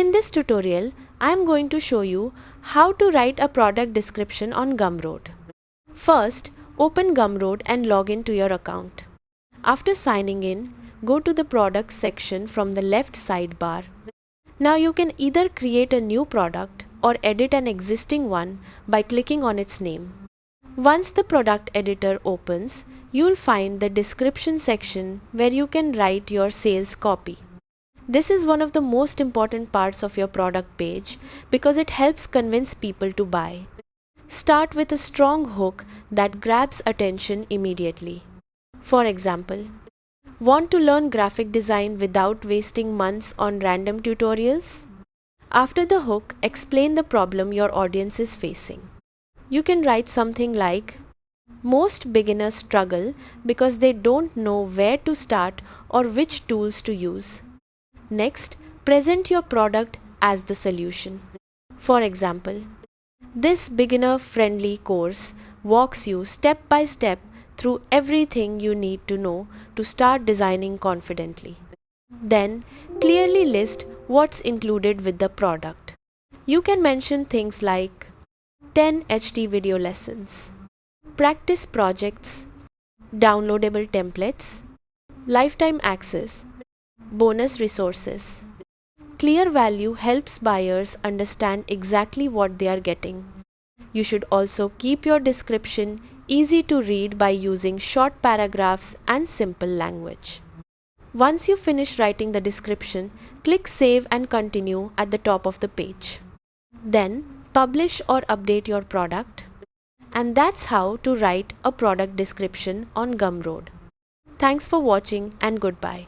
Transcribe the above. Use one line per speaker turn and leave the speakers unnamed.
In this tutorial, I am going to show you how to write a product description on Gumroad. First, open Gumroad and log in to your account. After signing in, go to the product section from the left sidebar. Now you can either create a new product or edit an existing one by clicking on its name. Once the product editor opens, you'll find the description section where you can write your sales copy. This is one of the most important parts of your product page because it helps convince people to buy. Start with a strong hook that grabs attention immediately. For example, want to learn graphic design without wasting months on random tutorials? After the hook, explain the problem your audience is facing. You can write something like, most beginners struggle because they don't know where to start or which tools to use. Next, present your product as the solution. For example, this beginner-friendly course walks you step by step through everything you need to know to start designing confidently. Then, clearly list what's included with the product. You can mention things like 10 HD video lessons, practice projects, downloadable templates, lifetime access, bonus resources. Clear value helps buyers understand exactly what they are getting. You should also keep your description easy to read by using short paragraphs and simple language. Once you finish writing the description, click Save and Continue at the top of the page. Then, publish or update your product. And that's how to write a product description on Gumroad. Thanks for watching and goodbye.